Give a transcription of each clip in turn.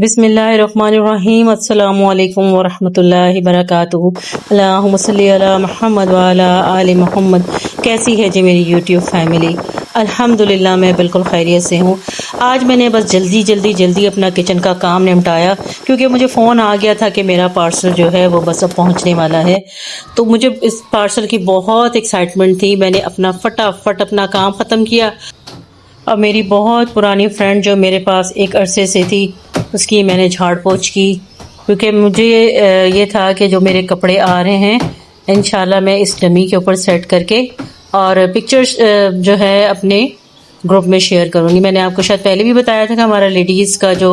बिस्मिल्लाहिर्रहमानिर्रहीम अस्सलामु अलैकुम वरहमतुल्लाहि वबरकातुहू। अल्लाहुम्मा सल्ली अला मुहम्मद व अला आलि मुहम्मद। कैसी है जी मेरी यूट्यूब फैमिली? अल्हम्दुलिल्लाह मैं बिल्कुल खैरियत से हूँ। आज मैंने बस जल्दी अपना किचन का काम निपटाया क्योंकि मुझे फ़ोन आ गया था कि मेरा पार्सल जो है वो बस अब पहुँचने वाला है। तो मुझे इस पार्सल की बहुत एक्साइटमेंट थी। मैंने अपना फटाफट अपना काम ख़त्म किया। अब मेरी बहुत पुरानी फ्रेंड जो मेरे पास एक अरसे से थी उसकी मैंने झाड़ पोंछ की क्योंकि मुझे ये था कि जो मेरे कपड़े आ रहे हैं इंशाल्लाह मैं इस डमी के ऊपर सेट करके और पिक्चर्स जो है अपने ग्रुप में शेयर करूंगी। मैंने आपको शायद पहले भी बताया था कि हमारा लेडीज़ का जो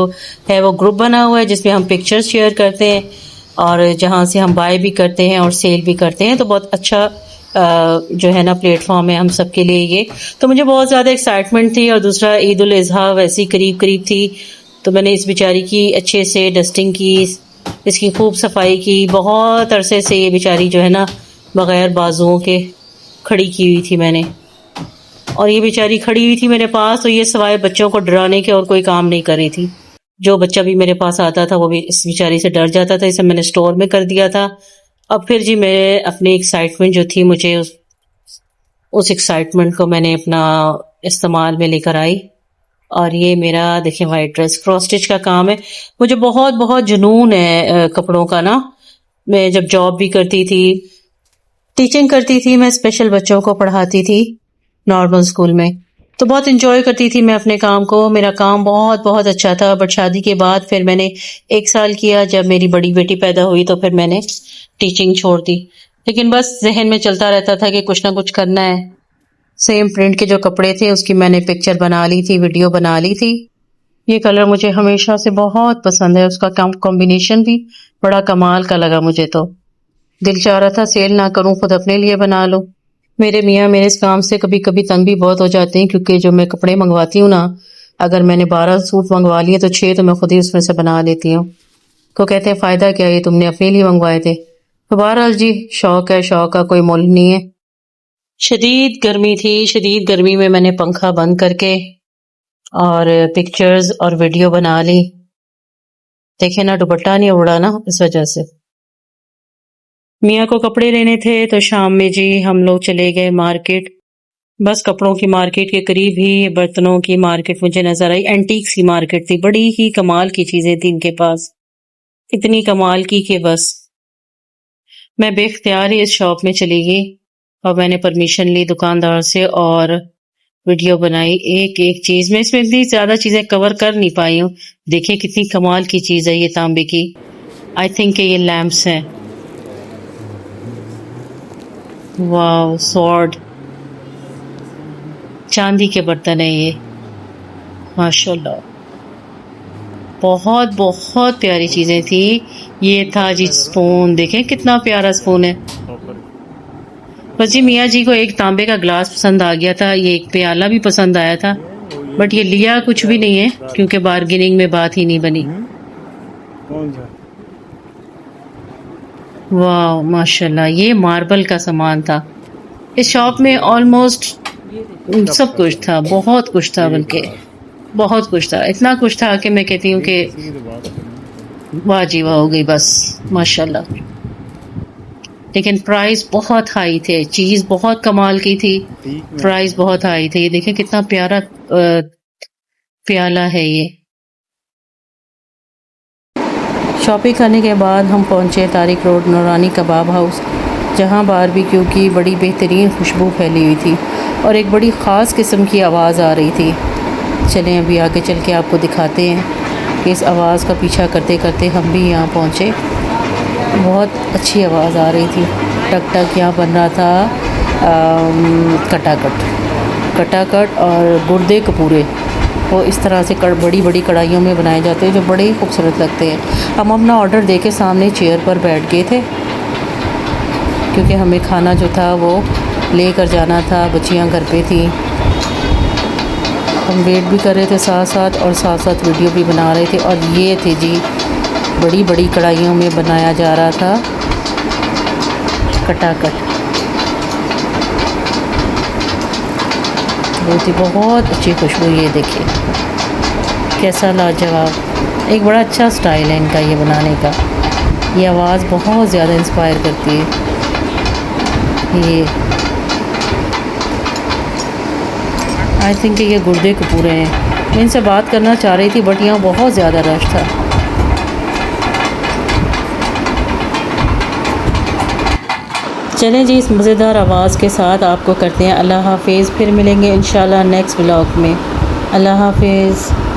है वो ग्रुप बना हुआ है जिसमें हम पिक्चर्स शेयर करते हैं और जहाँ से हम बाय भी करते हैं और सेल भी करते हैं। तो बहुत अच्छा जो है ना प्लेटफॉर्म है हम सब के लिए ये। तो मुझे बहुत ज़्यादा एक्साइटमेंट थी और दूसरा ईद उल अज़हा वैसी करीब थी। तो मैंने इस बेचारी की अच्छे से डस्टिंग की, इसकी खूब सफाई की। बहुत अरसे से ये बेचारी जो है ना बग़ैर बाजुओं के खड़ी की हुई थी मैंने, और ये बेचारी खड़ी हुई थी मेरे पास तो ये सवाए बच्चों को डराने के और कोई काम नहीं कर रही थी। जो बच्चा भी मेरे पास आता था वो भी इस बेचारी से डर जाता था। इसे मैंने स्टोर में कर दिया था। अब फिर जी मैं अपनी एक्साइटमेंट जो थी मुझे उस एक्साइटमेंट को मैंने अपना इस्तेमाल में लेकर आई। और ये मेरा देखिए वाइट ड्रेस क्रॉस स्टिच का काम है। मुझे बहुत जुनून है कपड़ों का ना। मैं जब जॉब भी करती थी, टीचिंग करती थी, मैं स्पेशल बच्चों को पढ़ाती थी नॉर्मल स्कूल में, तो बहुत इंजॉय करती थी मैं अपने काम को। मेरा काम बहुत अच्छा था। बट शादी के बाद फिर मैंने 1 साल किया। जब मेरी बड़ी बेटी पैदा हुई तो फिर मैंने टीचिंग छोड़ दी। लेकिन बस जहन में चलता रहता था कि कुछ ना कुछ करना है। सेम प्रिंट के जो कपड़े थे उसकी मैंने पिक्चर बना ली थी, वीडियो बना ली थी। ये कलर मुझे हमेशा से बहुत पसंद है। उसका कॉम्बिनेशन भी बड़ा कमाल का लगा मुझे। तो दिल चाह रहा था सेल ना करूं, खुद अपने लिए बना लूं। मेरे मियाँ मेरे इस काम से कभी कभी तंग भी बहुत हो जाते हैं क्योंकि जो मैं कपड़े मंगवाती हूँ ना, अगर मैंने 12 सूट मंगवा लिए तो 6 तो मैं खुद ही उसमें से बना लेती हूँ। तो कहते हैं फायदा क्या, ये तुमने अपने लिए मंगवाए थे। तो बहरहाल जी शौक है, शौक का कोई मोल नहीं है। शदीद गर्मी थी। शदीद गर्मी में मैंने पंखा बंद करके और पिक्चर्स और वीडियो बना ली। देखे ना दुपट्टा नहीं उड़ा ना, इस वजह से। मियाँ को कपड़े लेने थे तो शाम में जी हम लोग चले गए मार्केट। बस कपड़ों की मार्केट के करीब ही बर्तनों की मार्केट मुझे नजर आई। एंटीक सी मार्केट थी, बड़ी ही कमाल की चीजें थी इनके पास। इतनी कमाल की कि बस मैं बेख्तियार ही इस शॉप में चली गई और मैंने परमिशन ली दुकानदार से और वीडियो बनाई। एक चीज में इसमें इतनी ज्यादा चीजें कवर कर नहीं पाई हूँ। देखिए कितनी कमाल की चीज है ये तांबे की। आई थिंक ये लैंप्स हैं। वाह, सॉर्ड, चांदी के बर्तन है ये, माशाल्लाह। बहुत प्यारी चीजें थी। ये था जी स्पून, देखें कितना प्यारा स्पून है। बस जी मियाँ जी को एक तांबे का ग्लास पसंद आ गया था, ये एक प्याला भी पसंद आया था, बट ये लिया कुछ भी नहीं है क्योंकि बार्गेनिंग में बात ही नहीं बनी। वाह माशाल्लाह, ये मार्बल का सामान था। इस शॉप में ऑलमोस्ट सब कुछ था, बहुत कुछ था, बल्कि बहुत कुछ था। इतना कुछ था कि मैं कहती हूँ कि वाह जी वाह हो गई बस, माशाल्लाह। लेकिन प्राइस बहुत हाई थे, चीज बहुत कमाल की थी, प्राइस बहुत हाई थे। ये देखें कितना प्यारा प्याला है ये। शॉपिंग करने के बाद हम पहुंचे तारिक रोड नूरानी कबाब हाउस, जहां बारबेक्यू की बड़ी बेहतरीन खुशबू फैली हुई थी और एक बड़ी ख़ास किस्म की आवाज़ आ रही थी। चलें अभी आगे चल के आपको दिखाते हैं कि इस आवाज़ का पीछा करते करते हम भी यहाँ पहुँचे। बहुत अच्छी आवाज़ आ रही थी। टक टक यहाँ बन रहा था कटाकट और गुर्दे कपूरे। वो इस तरह से बड़ी कढ़ाइयों में बनाए जाते हैं जो बड़े ही खूबसूरत लगते हैं। हम अपना ऑर्डर दे के सामने चेयर पर बैठ गए थे क्योंकि हमें खाना जो था वो लेकर जाना था। बच्चियाँ घर पे थी, हम वेट भी कर रहे थे साथ साथ वीडियो भी बना रहे थे। और ये थे जी बड़ी कढ़ाइयों में बनाया जा रहा था कटाकट। बहुत अच्छी खुशबू, ये देखिए कैसा लाजवाब। एक बड़ा अच्छा स्टाइल है इनका ये बनाने का। ये आवाज़ बहुत ज़्यादा इंस्पायर करती है। ये आई थिंक ये गुर्दे कपूरे हैं। मैं इनसे बात करना चाह रही थी बट यहाँ बहुत ज़्यादा रश था। चलें जी, इस मज़ेदार आवाज़ के साथ आपको करते हैं अल्लाह हाफिज़। फिर मिलेंगे इंशाल्लाह नेक्स्ट व्लॉग में। अल्लाह हाफिज़।